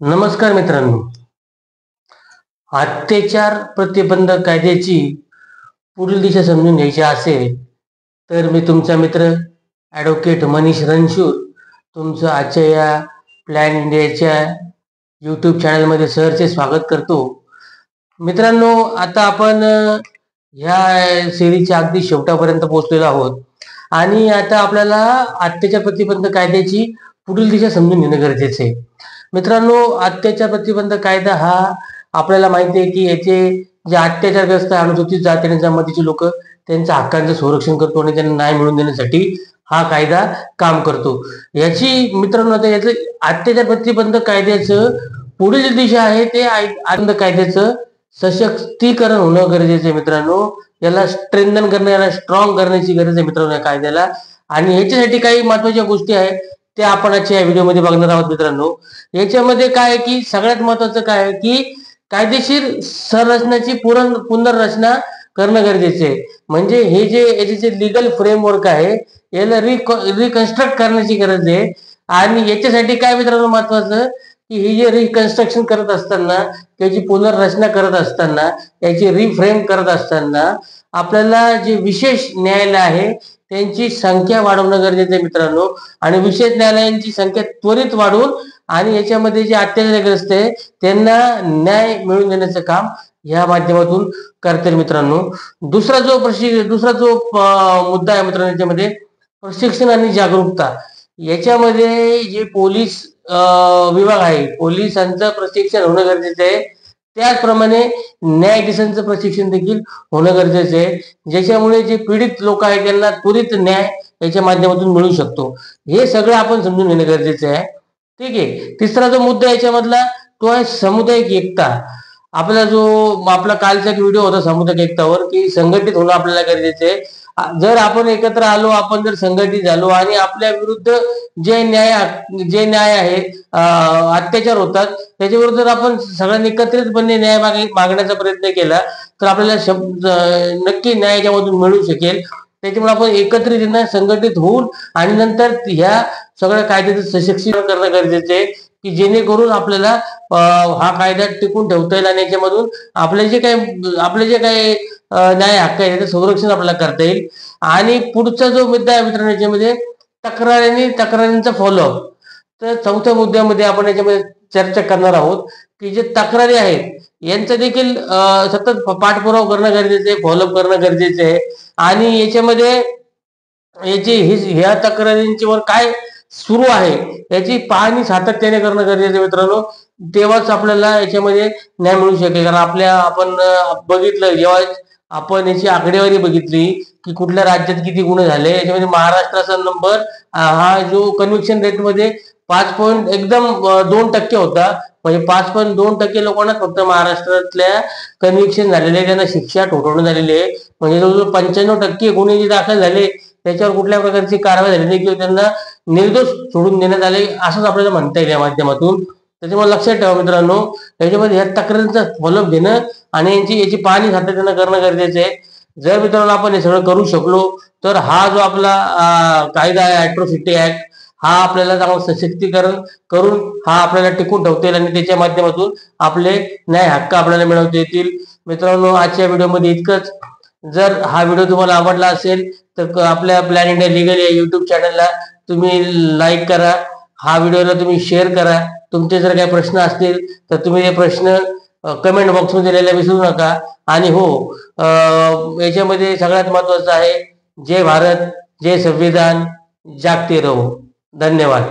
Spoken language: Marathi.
नमस्कार मित्रांनो. अत्याचार प्रतिबंध कायद्याची पुढील दिशा समजून घ्यायची असेल तर मी तुमचा मित्र ॲडव्होकेट मनीष रणशूर तुमचं आजच्या या प्लॅन इंडियाच्या यूट्यूब चॅनलमध्ये सहर्ष स्वागत करतो. मित्रांनो, आता आपण ह्या सिरीजच्या अगदी शेवटापर्यंत पोहोचलेलो आहोत आणि आता आपल्याला अत्याचार प्रतिबंध कायद्याची पुढील दिशा समजून घेणं गरजेचं आहे. मित्रांनो, अत्याचार प्रतिबंध कायदा हा आपल्याला माहिती आहे की याचे जे अत्याचारग्रस्त अनुसूचित जाती आणि जमातीचे लोक त्यांच्या हक्कांचं संरक्षण करतो आणि त्यांना न्याय मिळवून देण्यासाठी हा कायदा काम करतो. याची मित्रांनो, आता याचं अत्याचार प्रतिबंध कायद्याचं पुढील दिशा आहे ते कायद्याचं सशक्तीकरण होणं गरजेचं आहे. मित्रांनो, याला स्ट्रेंथन करणं, याला स्ट्रॉंग करण्याची गरज आहे मित्रांनो या कायद्याला. आणि ह्याच्यासाठी काही महत्वाच्या गोष्टी आहेत त्या आपण आजच्या या व्हिडिओमध्ये बघणार आहोत. मित्रांनो, याच्यामध्ये काय आहे की सगळ्यात महत्वाचं काय आहे की कायदेशीर संरचनाची पुनर्रचना करणं गरजेचे आहे. म्हणजे हे याचे जे लिगल फ्रेमवर्क आहे याला रिकन्स्ट्रक्ट करण्याची गरज आहे. आणि याच्यासाठी काय मित्रांनो महत्वाचं की हे जे रिकन्स्ट्रक्शन करत असताना, त्याची पुनर्रचना करत असताना, याची रिफ्रेम करत असताना आपल्याला जे विशेष न्यायालय आहे त्यांची संख्या वाढवणं गरजेचं आहे मित्रांनो. आणि विशेष न्यायालयांची संख्या त्वरित वाढवून आणि याच्यामध्ये जे अत्याचारग्रस्त आहे त्यांना न्याय मिळवून देण्याचं काम या माध्यमातून करतील मित्रांनो. दुसरा जो मुद्दा आहे मित्रांनो, याच्यामध्ये प्रशिक्षण आणि जागरूकता. याच्यामध्ये जे पोलीस विभाग आहे, पोलिसांचं प्रशिक्षण होणं गरजेचं आहे. त्याचप्रमाणे न्यायाधीशांचं प्रशिक्षण देखील होणं गरजेचं आहे, ज्याच्यामुळे जे पीडित लोक आहेत त्यांना त्वरित न्याय याच्या माध्यमातून मिळू शकतो. हे सगळं आपण समजून घेणं गरजेचं आहे. ठीक आहे. तिसरा जो मुद्दा याच्यामधला तो आहे सामुदायिक एकता. आपला कालचा एक व्हिडिओ होता सामुदायिक एकतावर की संघटित होणं आपल्याला गरजेचं आहे. जर आपण एकत्र आलो, आपण जर संघटित झालो आणि आपल्या विरुद्ध जे न्याय आहे, अत्याचार होतात त्याच्यावर जर आपण सगळ्यांनी एकत्रितपणे न्याय मागण्याचा प्रयत्न केला तर आपल्याला नक्की न्याय याच्यामधून मिळू शकेल. त्याच्यामुळे आपण एकत्रित संघटित होऊन आणि नंतर ह्या सगळ्या कायद्याचं सशक्तीकरण करणं गरजेचं आहे की जेणेकरून आपल्याला हा कायदा टिकून ठेवता येईल आणि याच्यामधून आपले जे काही न्याय हक्क आहे त्याचं संरक्षण आपल्याला करता येईल. आणि पुढचा जो मुद्दा आहे मित्रांनो याच्यामध्ये तक्रारींचा फॉलोअप. तर चौथ्या मुद्द्यामध्ये आपण याच्यामध्ये चर्चा करणार आहोत की जे तक्रारी आहेत यांचा देखील सतत पाठपुरावा करणं गरजेचं आहे, फॉलोअप करणं गरजेचं आहे. आणि याच्यामध्ये ह्या तक्रारींच्यावर काय सुरू आहे याची पाहणी सातत्याने करणं गरजेचं आहे मित्रांनो. तेव्हाच आपल्याला याच्यामध्ये न्याय मिळू शकेल. कारण आपण बघितलं, जेव्हा आपण याची आकडेवारी बघितली की कुठल्या राज्यात किती गुन्हे झाले, याच्यामध्ये महाराष्ट्राचा नंबर हा जो कन्व्हिक्शन रेट मध्ये 5.2% होता. म्हणजे 5.2% लोकांना फक्त महाराष्ट्रातल्या कन्व्हिक्शन झालेले, त्यांना शिक्षा ठोठावण्यात झालेली आहे. म्हणजे जवळजवळ 95% गुन्हे जे दाखल झाले त्याच्यावर कुठल्या प्रकारची कारवाई झाली नाही किंवा त्यांना निर्दोष सोडून देण्यात आले असंच आपल्याला म्हणता येईल या माध्यमातून. त्याच्यामुळे लक्षात ठेवा मित्रांनो, याच्यामध्ये ह्या तक्रारींचा फॉलोअप घेणं आणि याची पाहणी सातत्यानं करणं गरजेचं आहे. जर मित्रांनो आपण हे सगळं करू शकलो तर हा जो आपला कायदा आहे ॲट्रॉसिटी ऍक्ट, हा आपल्याला चांगलं सशक्तीकरण करून हा आपल्याला टिकून ठेवता येईल आणि त्याच्या माध्यमातून आपले न्याय हक्क आपल्याला मिळवता येतील. मित्रांनो, आजच्या व्हिडिओमध्ये इतकंच. जर हा व्हिडिओ तुम्हाला आवडला असेल तर आपल्या प्लॅन इंडिया लीगल या युट्यूब चॅनलला तुम्ही लाईक करा, हा व्हिडिओला तुम्ही शेअर करा. तुमचे जर काही प्रश्न असतील तर तुम्ही ते प्रश्न कमेंट बॉक्समध्ये लिहायला विसरू नका. आणि हो, याच्यामध्ये सगळ्यात महत्वाचं आहे जय भारत, जय संविधान, जागते रहो. धन्यवाद.